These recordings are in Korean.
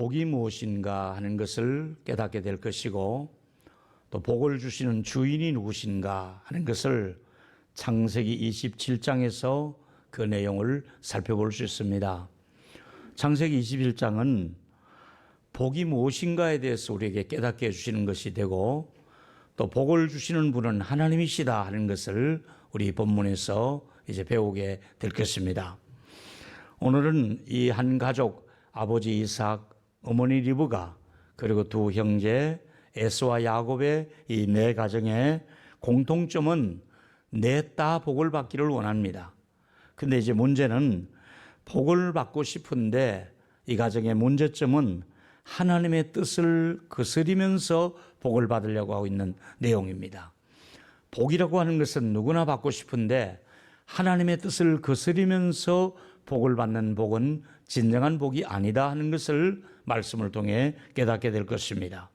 복이 무엇인가 하는 것을 깨닫게 될 것이고, 또 복을 주시는 주인이 누구신가 하는 것을 창세기 27장에서 그 내용을 살펴볼 수 있습니다. 창세기 21장은 복이 무엇인가에 대해서 우리에게 깨닫게 해주시는 것이 되고, 또 복을 주시는 분은 하나님이시다 하는 것을 우리 본문에서 이제 배우게 될 것입니다. 오늘은 이 한 가족, 아버지 이삭, 어머니 리브가, 그리고 두 형제 에서와 야곱의 이 네 가정의 공통점은 넷 다 복을 받기를 원합니다. 근데 이제 문제는 복을 받고 싶은데 이 가정의 문제점은 하나님의 뜻을 거스리면서 복을 받으려고 하고 있는 내용입니다. 복이라고 하는 것은 누구나 받고 싶은데 하나님의 뜻을 거스리면서 복을 받는 복은 진정한 복이 아니다 하는 것을 말씀을 통해 깨닫게 될 것입니다.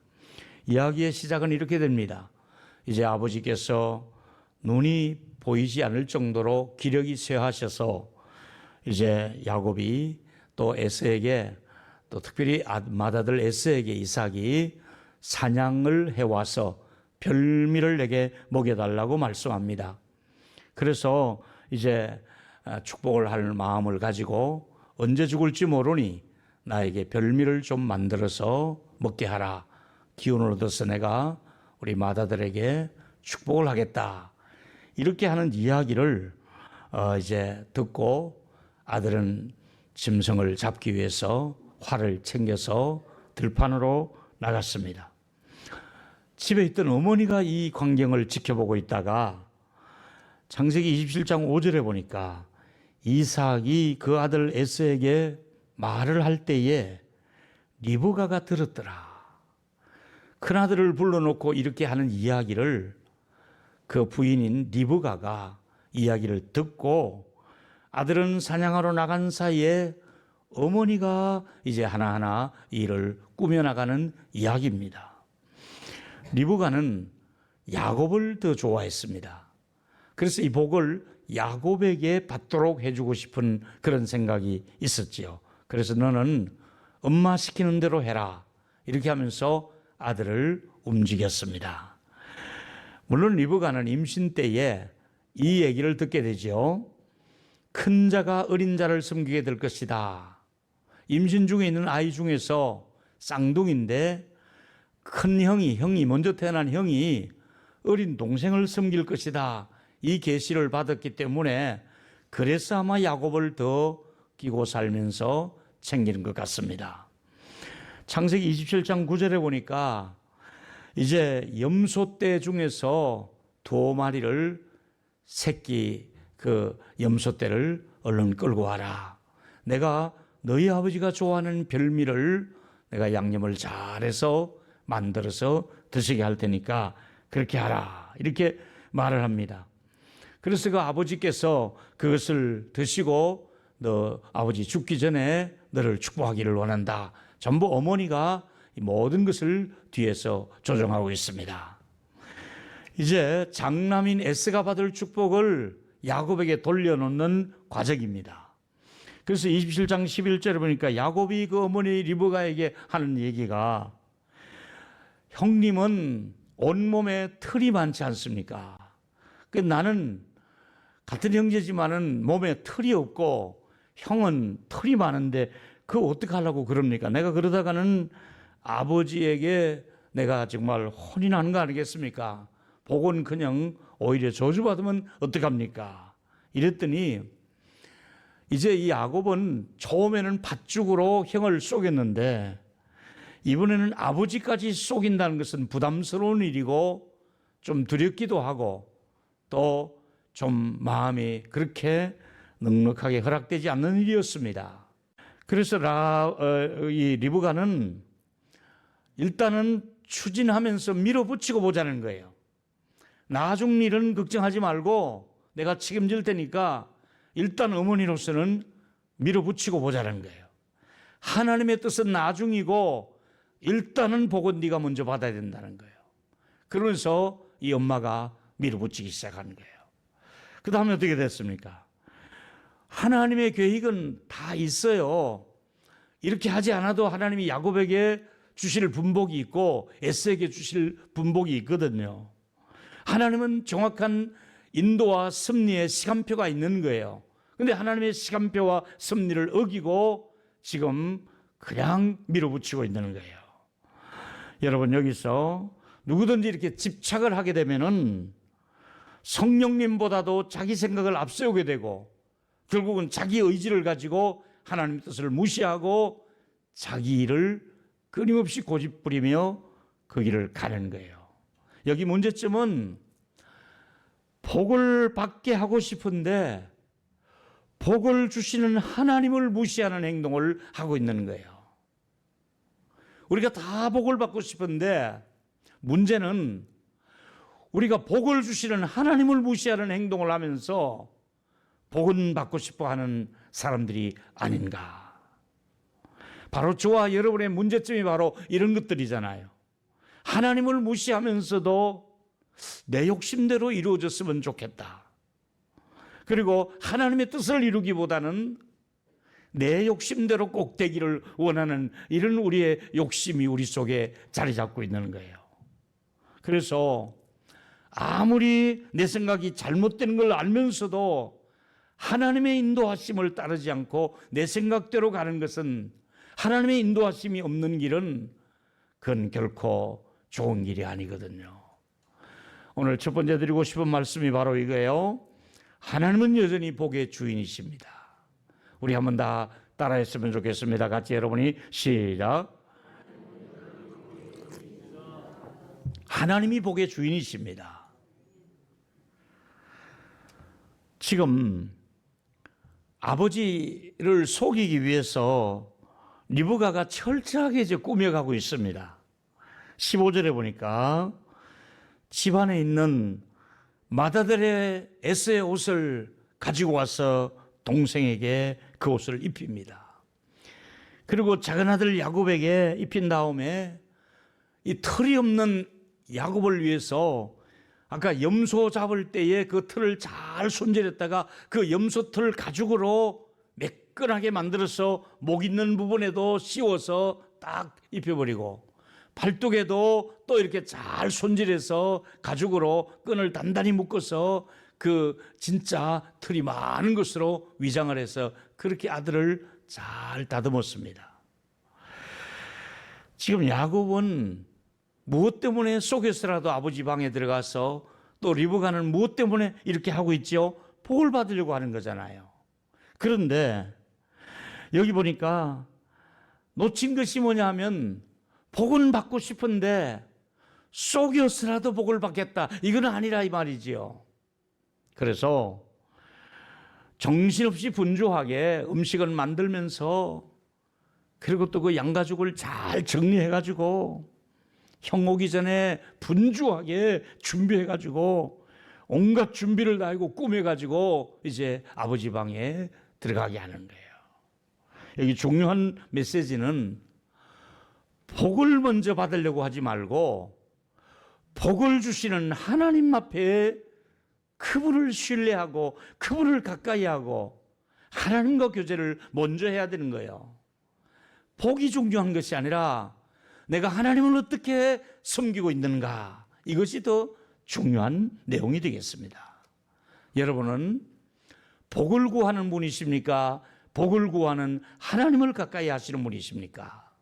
이야기의 시작은 이렇게 됩니다. 이제 아버지께서 눈이 보이지 않을 정도로 기력이 쇠하셔서 이제 야곱이 또 에서에게, 또 특별히 맏아들 에서에게 이삭이 사냥을 해와서 별미를 내게 먹여달라고 말씀합니다. 그래서 이제 축복을 할 마음을 가지고 언제 죽을지 모르니 나에게 별미를 좀 만들어서 먹게 하라. 기운을 얻어서 내가 우리 맏아들에게 축복을 하겠다. 이렇게 하는 이야기를 이제 듣고 아들은 짐승을 잡기 위해서 활을 챙겨서 들판으로 나갔습니다. 집에 있던 어머니가 이 광경을 지켜보고 있다가 창세기 27장 5절에 보니까 이삭이 그 아들 에서에게 말을 할 때에 리브가가 들었더라. 큰아들을 불러놓고 이렇게 하는 이야기를 그 부인인 리브가가 이야기를 듣고 아들은 사냥하러 나간 사이에 어머니가 이제 하나하나 일을 꾸며나가는 이야기입니다. 리브가는 야곱을 더 좋아했습니다. 그래서 이 복을 야곱에게 받도록 해주고 싶은 그런 생각이 있었지요. 그래서 너는 엄마 시키는 대로 해라. 이렇게 하면서 아들을 움직였습니다. 물론 리브가는 임신 때에 이 얘기를 듣게 되죠. 큰 자가 어린 자를 섬기게 될 것이다. 임신 중에 있는 아이 중에서 쌍둥이인데 큰 형이 먼저 태어난 형이 어린 동생을 섬길 것이다. 이 계시를 받았기 때문에 그래서 아마 야곱을 더 끼고 살면서 챙기는 것 같습니다. 창세기 27장 9절에 보니까 이제 염소떼 중에서 2마리를 새끼 그 염소떼를 얼른 끌고 와라. 내가 너희 아버지가 좋아하는 별미를 내가 양념을 잘해서 만들어서 드시게 할 테니까 그렇게 하라. 이렇게 말을 합니다. 그래서 그 아버지께서 그것을 드시고 너 아버지 죽기 전에 너를 축복하기를 원한다. 전부 어머니가 모든 것을 뒤에서 조정하고 있습니다. 이제 장남인 에스가 받을 축복을 야곱에게 돌려놓는 과정입니다. 그래서 27장 11절에 보니까 야곱이 그 어머니 리브가에게 하는 얘기가 형님은 온몸에 털이 많지 않습니까? 나는 같은 형제지만은 몸에 털이 없고 형은 털이 많은데 그거 어떻게 하려고 그럽니까? 내가 그러다가는 아버지에게 내가 정말 혼이 나는 거 아니겠습니까? 복은 그냥 오히려 저주받으면 어떡합니까? 이랬더니 이제 이 야곱은 처음에는 팥죽으로 형을 쏘겠는데 이번에는 아버지까지 쏘긴다는 것은 부담스러운 일이고 좀 두렵기도 하고 또 좀 마음이 그렇게 넉넉하게 허락되지 않는 일이었습니다. 그래서 이 리브가는 일단은 추진하면서 밀어붙이고 보자는 거예요. 나중 일은 걱정하지 말고 내가 책임질 테니까 일단 어머니로서는 밀어붙이고 보자는 거예요. 하나님의 뜻은 나중이고 일단은 복은 네가 먼저 받아야 된다는 거예요. 그러면서 이 엄마가 밀어붙이기 시작하는 거예요. 그 다음에 어떻게 됐습니까? 하나님의 계획은 다 있어요. 이렇게 하지 않아도 하나님이 야곱에게 주실 분복이 있고 에서에게 주실 분복이 있거든요. 하나님은 정확한 인도와 섭리의 시간표가 있는 거예요. 그런데 하나님의 시간표와 섭리를 어기고 지금 그냥 밀어붙이고 있는 거예요. 여러분, 여기서 누구든지 이렇게 집착을 하게 되면은 성령님보다도 자기 생각을 앞세우게 되고 결국은 자기 의지를 가지고 하나님의 뜻을 무시하고 자기 일을 끊임없이 고집부리며 그 길을 가는 거예요. 여기 문제점은 복을 받게 하고 싶은데 복을 주시는 하나님을 무시하는 행동을 하고 있는 거예요. 우리가 다 복을 받고 싶은데 문제는 우리가 복을 주시는 하나님을 무시하는 행동을 하면서 복은 받고 싶어 하는 사람들이 아닌가. 바로 저와 여러분의 문제점이 바로 이런 것들이잖아요. 하나님을 무시하면서도 내 욕심대로 이루어졌으면 좋겠다. 그리고 하나님의 뜻을 이루기보다는 내 욕심대로 꼭 되기를 원하는 이런 우리의 욕심이 우리 속에 자리 잡고 있는 거예요. 그래서 아무리 내 생각이 잘못된 걸 알면서도 하나님의 인도하심을 따르지 않고 내 생각대로 가는 것은, 하나님의 인도하심이 없는 길은 그건 결코 좋은 길이 아니거든요. 오늘 첫 번째 드리고 싶은 말씀이 바로 이거예요. 하나님은 여전히 복의 주인이십니다. 우리 한번 다 따라했으면 좋겠습니다. 같이 여러분이 시작. 하나님이 복의 주인이십니다. 지금 아버지를 속이기 위해서 리브가가 철저하게 이제 꾸며가고 있습니다. 15절에 보니까 집안에 있는 맏아들의 에서의 옷을 가지고 와서 동생에게 그 옷을 입힙니다. 그리고 작은 아들 야곱에게 입힌 다음에 이 털이 없는 야곱을 위해서 아까 염소 잡을 때에 그 털을 잘 손질했다가 그 염소 털 가죽으로 매끈하게 만들어서 목 있는 부분에도 씌워서 딱 입혀버리고, 팔뚝에도 또 이렇게 잘 손질해서 가죽으로 끈을 단단히 묶어서 그 진짜 털이 많은 것으로 위장을 해서 그렇게 아들을 잘 다듬었습니다. 지금 야곱은 무엇 때문에 속여서라도 아버지 방에 들어가서, 또 리브가는 무엇 때문에 이렇게 하고 있죠? 복을 받으려고 하는 거잖아요. 그런데 여기 보니까 놓친 것이 뭐냐 하면 복은 받고 싶은데 속여서라도 복을 받겠다, 이건 아니라 이 말이지요. 그래서 정신없이 분주하게 음식을 만들면서, 그리고 또 그 양가죽을 잘 정리해가지고 형 오기 전에 분주하게 준비해가지고 온갖 준비를 다 하고 꾸며가지고 이제 아버지 방에 들어가게 하는 거예요. 여기 중요한 메시지는 복을 먼저 받으려고 하지 말고 복을 주시는 하나님 앞에 그분을 신뢰하고 그분을 가까이 하고 하나님과 교제를 먼저 해야 되는 거예요. 복이 중요한 것이 아니라 내가 하나님을 어떻게 섬기고 있는가, 이것이 더 중요한 내용이 되겠습니다. 여러분은 복을 구하는 분이십니까? 복을 구하는 하나님을 가까이 하시는 분이십니까?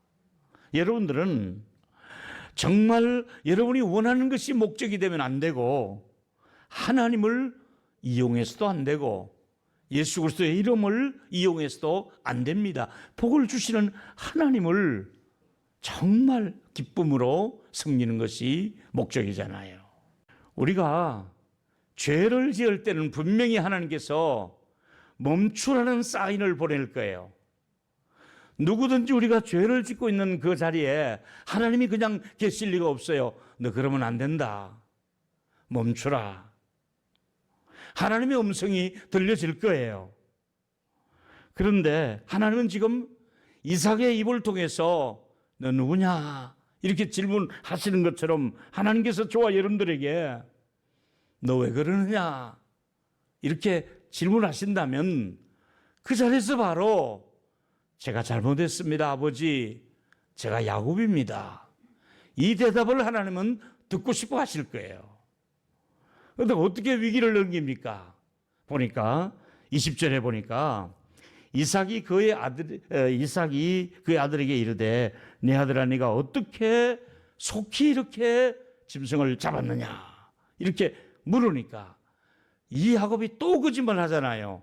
여러분들은 정말 여러분이 원하는 것이 목적이 되면 안 되고, 하나님을 이용해서도 안 되고, 예수 그리스도의 이름을 이용해서도 안 됩니다. 복을 주시는 하나님을 정말 기쁨으로 섬기는 것이 목적이잖아요. 우리가 죄를 지을 때는 분명히 하나님께서 멈추라는 사인을 보낼 거예요. 누구든지 우리가 죄를 짓고 있는 그 자리에 하나님이 그냥 계실 리가 없어요. 너 그러면 안 된다, 멈추라. 하나님의 음성이 들려질 거예요. 그런데 하나님은 지금 이삭의 입을 통해서 너 누구냐 이렇게 질문하시는 것처럼 하나님께서 저와 여러분들에게 너 왜 그러느냐 이렇게 질문하신다면 그 자리에서 바로 제가 잘못했습니다, 아버지. 제가 야곱입니다. 이 대답을 하나님은 듣고 싶어 하실 거예요. 그런데 어떻게 위기를 넘깁니까? 보니까 20절에 보니까 이삭이 그의 아들에게 이르되 네 아들아 네가 어떻게 속히 이렇게 짐승을 잡았느냐 이렇게 물으니까 이 야곱이 또 거짓말 하잖아요.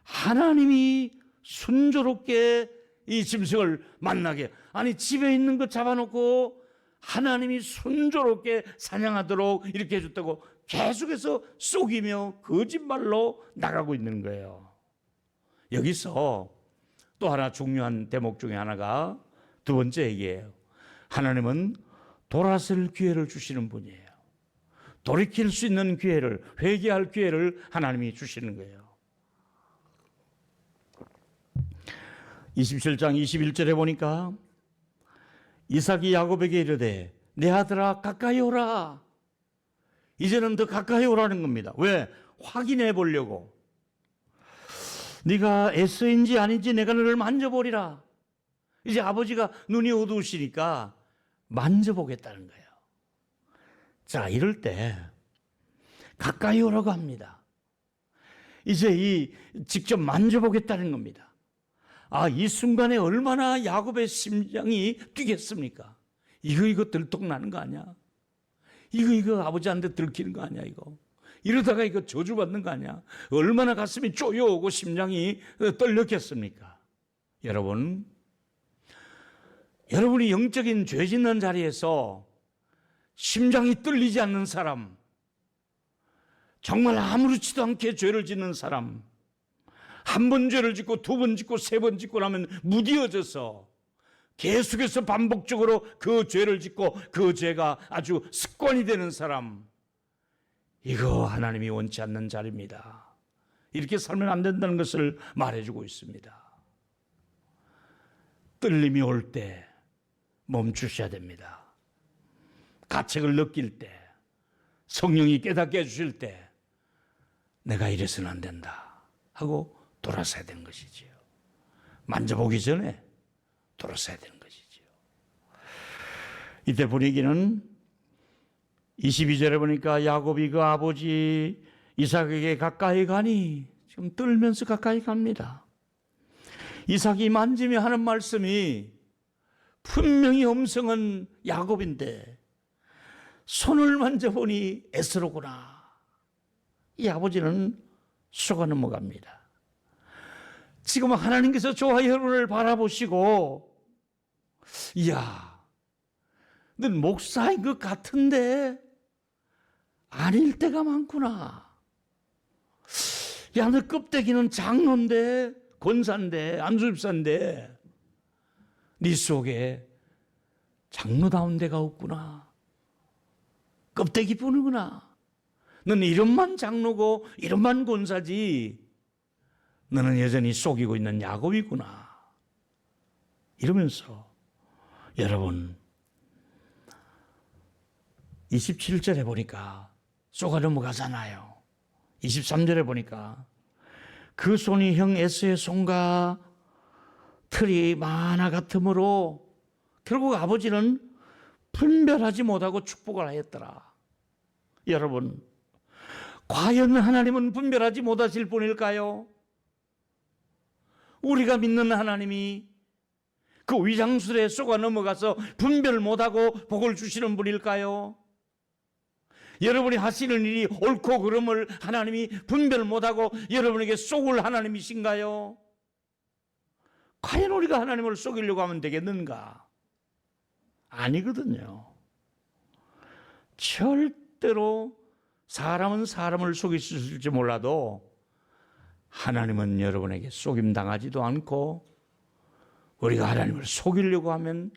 하나님이 순조롭게 이 짐승을 만나게, 아니 집에 있는 거 잡아놓고 하나님이 순조롭게 사냥하도록 이렇게 해줬다고 계속해서 속이며 거짓말로 나가고 있는 거예요. 여기서 또 하나 중요한 대목 중에 하나가 두 번째 얘기예요. 하나님은 돌아설 기회를 주시는 분이에요. 돌이킬 수 있는 기회를, 회개할 기회를 하나님이 주시는 거예요. 27장 21절에 보니까 이삭이 야곱에게 이르되 내 아들아 가까이 오라. 이제는 더 가까이 오라는 겁니다. 왜? 확인해 보려고. 네가 에서인지 아닌지 내가 너를 만져보리라. 이제 아버지가 눈이 어두우시니까 만져보겠다는 거예요. 자, 이럴 때 가까이 오라고 합니다. 이제 직접 만져보겠다는 겁니다. 아, 이 순간에 얼마나 야곱의 심장이 뛰겠습니까? 이거 들통나는 거 아니야? 이거 아버지한테 들키는 거 아니야? 이러다가 이거 저주받는 거 아니야? 얼마나 가슴이 쪼여오고 심장이 떨렸겠습니까? 여러분이 영적인 죄 짓는 자리에서 심장이 떨리지 않는 사람, 정말 아무렇지도 않게 죄를 짓는 사람, 한 번 죄를 짓고 두 번 짓고 세 번 짓고 나면 무디어져서 계속해서 반복적으로 그 죄를 짓고 그 죄가 아주 습관이 되는 사람, 이거 하나님이 원치 않는 자리입니다. 이렇게 살면 안 된다는 것을 말해주고 있습니다. 떨림이 올 때 멈추셔야 됩니다. 가책을 느낄 때, 성령이 깨닫게 해주실 때 내가 이래서는 안 된다 하고 돌아서야 되는 것이지요. 만져보기 전에 돌아서야 되는 것이지요. 이때 분위기는 22절에 보니까 야곱이 그 아버지 이삭에게 가까이 가니 지금 떨면서 가까이 갑니다. 이삭이 만지며 하는 말씀이 분명히 음성은 야곱인데 손을 만져보니 에스로구나. 이 아버지는 속아 넘어갑니다. 지금 하나님께서 저와 여러분을 바라보시고, 이야, 넌 목사인 것 같은데 아닐 때가 많구나. 야, 너 껍데기는 장로인데, 권사인데, 안수집사인데 네 속에 장로다운 데가 없구나. 껍데기 뿐이구나. 너는 이름만 장로고 이름만 권사지 너는 여전히 속이고 있는 야곱이구나. 이러면서 여러분 27절에 보니까 쏘가 넘어가잖아요. 23절에 보니까 그 손이 형 에서의 손과 틀이 만화 같으므로 결국 아버지는 분별하지 못하고 축복을 하였더라. 여러분, 과연 하나님은 분별하지 못하실 분일까요? 우리가 믿는 하나님이 그 위장술에 쏘가 넘어가서 분별 못하고 복을 주시는 분일까요? 여러분이 하시는 일이 옳고 그름을 하나님이 분별 못하고 여러분에게 쏘을 하나님이신가요? 과연 우리가 하나님을 속이려고 하면 되겠는가? 아니거든요. 절대로 사람은 사람을 속일 수 있을지 몰라도 하나님은 여러분에게 속임당하지도 않고 우리가 하나님을 속이려고 하면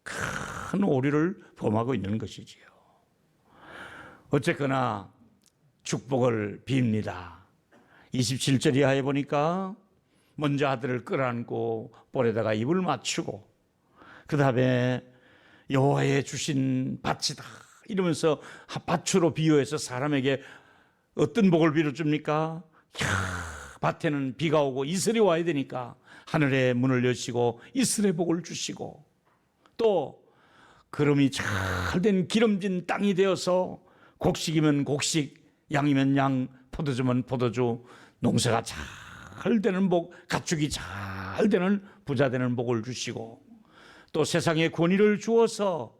큰 오류를 범하고 있는 것이지요. 어쨌거나 축복을 빕니다. 27절 이하에 보니까 먼저 아들을 끌어안고 볼에다가 입을 맞추고 그 다음에 여호와의 주신 밭이다 이러면서 밭으로 비유해서 사람에게 어떤 복을 빌어줍니까? 밭에는 비가 오고 이슬이 와야 되니까 하늘의 문을 여시고 이슬의 복을 주시고, 또 거름이 잘 된 기름진 땅이 되어서 곡식이면 곡식, 양이면 양, 포도주면 포도주, 농사가 잘 되는 복, 가축이 잘 되는 부자 되는 복을 주시고, 또 세상에 권위를 주어서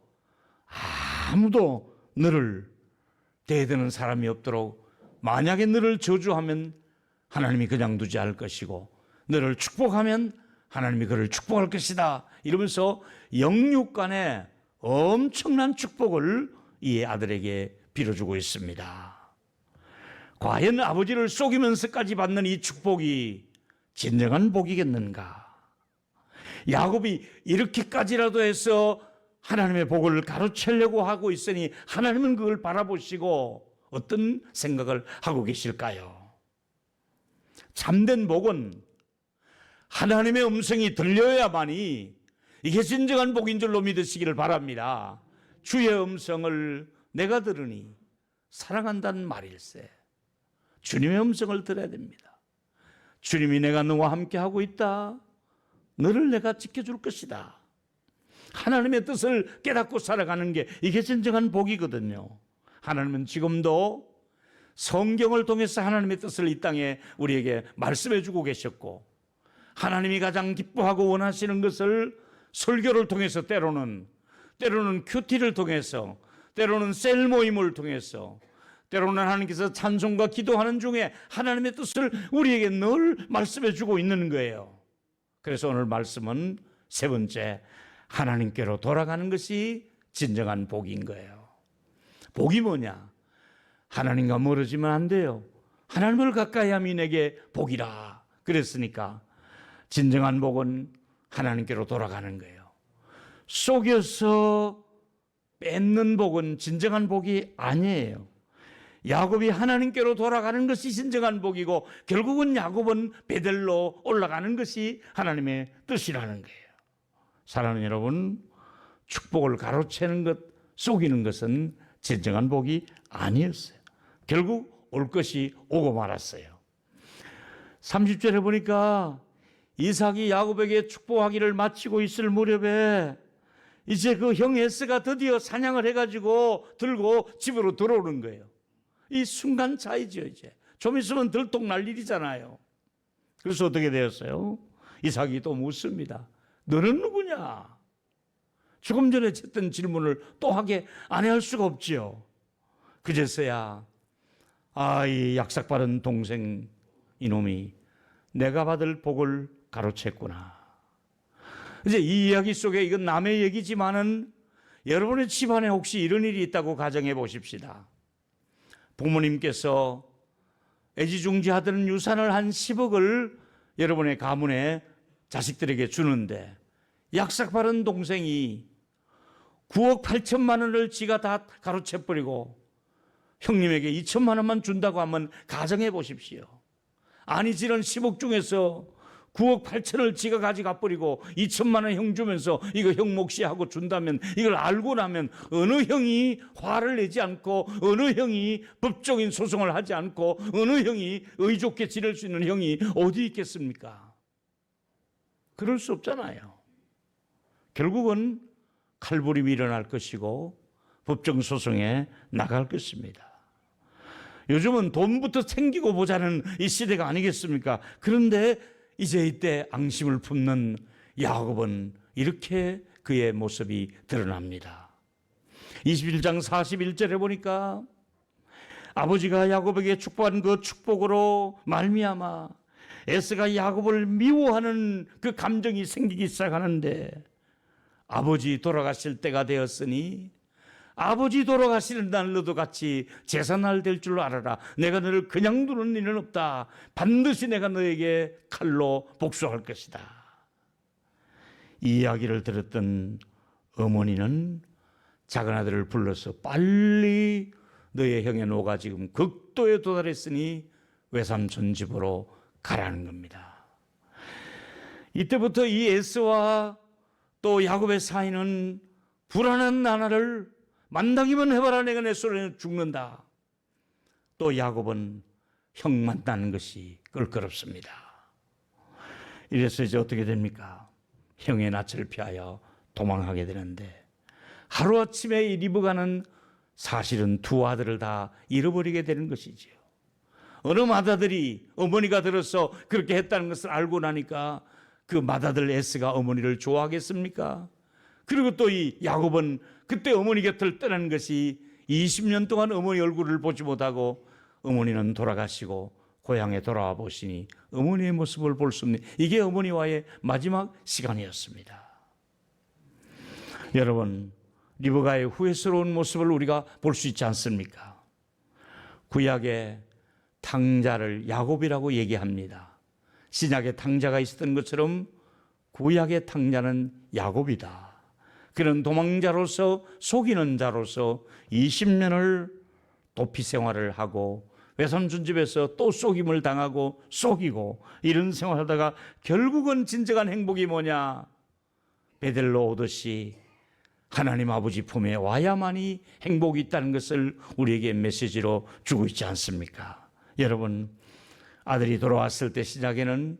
아무도 너를 대드는 사람이 없도록, 만약에 너를 저주하면 하나님이 그냥 두지 않을 것이고, 너를 축복하면 하나님이 그를 축복할 것이다, 이러면서 영육 간에 엄청난 축복을 이 아들에게 빌어주고 있습니다. 과연 아버지를 속이면서까지 받는 이 축복이 진정한 복이겠는가? 야곱이 이렇게까지라도 해서 하나님의 복을 가로채려고 하고 있으니 하나님은 그걸 바라보시고 어떤 생각을 하고 계실까요? 참된 복은 하나님의 음성이 들려야만이 이게 진정한 복인 줄로 믿으시기를 바랍니다. 주의 음성을 내가 들으니 사랑한다는 말일세. 주님의 음성을 들어야 됩니다. 주님이 내가 너와 함께 하고 있다, 너를 내가 지켜줄 것이다, 하나님의 뜻을 깨닫고 살아가는 게 이게 진정한 복이거든요. 하나님은 지금도 성경을 통해서 하나님의 뜻을 이 땅에 우리에게 말씀해 주고 계셨고, 하나님이 가장 기뻐하고 원하시는 것을 설교를 통해서, 때로는 큐티를 통해서, 때로는 셀 모임을 통해서, 때로는 하나님께서 찬송과 기도하는 중에 하나님의 뜻을 우리에게 늘 말씀해 주고 있는 거예요. 그래서 오늘 말씀은 세 번째, 하나님께로 돌아가는 것이 진정한 복인 거예요. 복이 뭐냐? 하나님과 멀어지면 안 돼요. 하나님을 가까이 함이 내게 복이라 그랬으니까 진정한 복은 하나님께로 돌아가는 거예요. 속여서 뺏는 복은 진정한 복이 아니에요. 야곱이 하나님께로 돌아가는 것이 진정한 복이고, 결국은 야곱은 베델로 올라가는 것이 하나님의 뜻이라는 거예요. 사랑하는 여러분, 축복을 가로채는 것, 속이는 것은 진정한 복이 아니었어요. 결국 올 것이 오고 말았어요. 30절에 보니까 이삭이 야곱에게 축복하기를 마치고 있을 무렵에 이제 그 형 에스가 드디어 사냥을 해가지고 들고 집으로 들어오는 거예요. 이 순간 차이죠. 이제 좀 있으면 들통 날 일이잖아요. 그래서 어떻게 되었어요? 이삭이 또 묻습니다. 너는 누구냐? 조금 전에 했던 질문을 또 하게 안 할 수가 없지요. 그제서야 이 약삭빠른 동생 이놈이 내가 받을 복을 가로챘구나. 이제 이 이야기 속에, 이건 남의 얘기지만은 여러분의 집안에 혹시 이런 일이 있다고 가정해 보십시다. 부모님께서 애지중지하던 유산을 한 10억을 여러분의 가문에 자식들에게 주는데, 약삭빠른 동생이 9억 8천만 원을 지가 다 가로채버리고 형님에게 2천만 원만 준다고 하면 가정해 보십시오. 아니, 지난 10억 중에서 9억 8천을 지가 가져가 버리고 2천만 원 형 주면서 이거 형 몫이 하고 준다면, 이걸 알고 나면 어느 형이 화를 내지 않고, 어느 형이 법적인 소송을 하지 않고, 어느 형이 의좋게 지낼 수 있는 형이 어디 있겠습니까? 그럴 수 없잖아요. 결국은 칼부림이 일어날 것이고 법정 소송에 나갈 것입니다. 요즘은 돈부터 챙기고 보자는 이 시대가 아니겠습니까? 그런데 이제 이때 앙심을 품는 야곱은 이렇게 그의 모습이 드러납니다. 21장 41절에 보니까 아버지가 야곱에게 축복한 그 축복으로 말미암아 에스가 야곱을 미워하는 그 감정이 생기기 시작하는데, 아버지 돌아가실 때가 되었으니 아버지 돌아가시는 날 너도 같이 제사날 될 줄 알아라. 내가 너를 그냥 두는 일은 없다. 반드시 내가 너에게 칼로 복수할 것이다. 이 이야기를 들었던 어머니는 작은 아들을 불러서 빨리 너의 형의 노가 지금 극도에 도달했으니 외삼촌 집으로 가라는 겁니다. 이때부터 이 에스와 또 야곱의 사이는 불안한 나날을 만나기만 해봐라, 내가 내 손에 죽는다. 또 야곱은 형 만나는 것이 껄끄럽습니다. 이래서 이제 어떻게 됩니까? 형의 낯을 피하여 도망하게 되는데, 하루아침에 이 리브가는 사실은 두 아들을 다 잃어버리게 되는 것이지요. 어느 맏아들이 어머니가 들어서 그렇게 했다는 것을 알고 나니까 그 맏아들 에스가 어머니를 좋아하겠습니까? 그리고 또 이 야곱은 그때 어머니 곁을 떠나는 것이 20년 동안 어머니 얼굴을 보지 못하고 어머니는 돌아가시고 고향에 돌아와 보시니 어머니의 모습을 볼 수 없는, 이게 어머니와의 마지막 시간이었습니다. 여러분, 리브가의 후회스러운 모습을 우리가 볼 수 있지 않습니까? 구약의 탕자를 야곱이라고 얘기합니다. 신약에 탕자가 있었던 것처럼 구약의 탕자는 야곱이다. 그는 도망자로서, 속이는 자로서 20년을 도피 생활을 하고 외삼촌 집에서 또 속임을 당하고 속이고 이런 생활하다가 결국은 진정한 행복이 뭐냐? 베델로 오듯이 하나님 아버지 품에 와야만이 행복이 있다는 것을 우리에게 메시지로 주고 있지 않습니까? 여러분, 아들이 돌아왔을 때 시작에는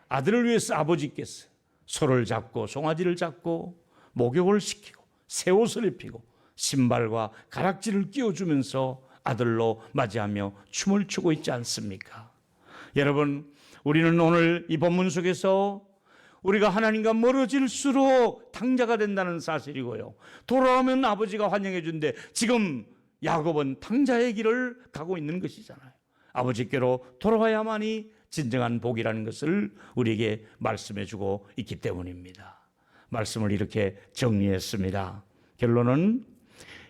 아들을 위해서 아버지께서 소를 잡고 송아지를 잡고 목욕을 시키고 새 옷을 입히고 신발과 가락지를 끼워주면서 아들로 맞이하며 춤을 추고 있지 않습니까? 여러분, 우리는 오늘 이 본문 속에서 우리가 하나님과 멀어질수록 탕자가 된다는 사실이고요, 돌아오면 아버지가 환영해 준대. 지금 야곱은 탕자의 길을 가고 있는 것이잖아요. 아버지께로 돌아와야만이 진정한 복이라는 것을 우리에게 말씀해 주고 있기 때문입니다. 말씀을 이렇게 정리했습니다. 결론은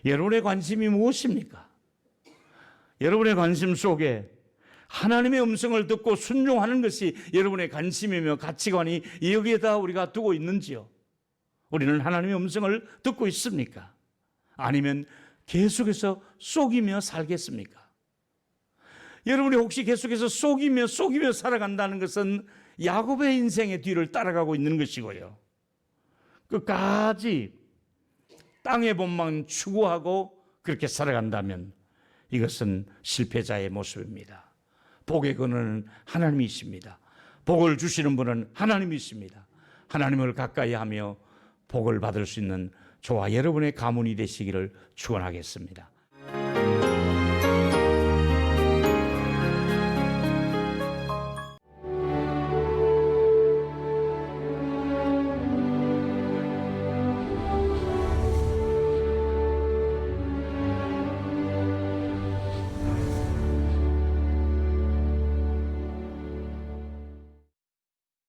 여러분의 관심이 무엇입니까? 여러분의 관심 속에 하나님의 음성을 듣고 순종하는 것이 여러분의 관심이며 가치관이 여기에다 우리가 두고 있는지요? 우리는 하나님의 음성을 듣고 있습니까? 아니면 계속해서 속이며 살겠습니까? 여러분이 혹시 계속해서 속이며 살아간다는 것은 야곱의 인생의 뒤를 따라가고 있는 것이고요, 끝까지 땅의 본만 추구하고 그렇게 살아간다면 이것은 실패자의 모습입니다. 복의 근원은 하나님이십니다. 복을 주시는 분은 하나님이십니다. 하나님을 가까이 하며 복을 받을 수 있는 저와 여러분의 가문이 되시기를 축원하겠습니다.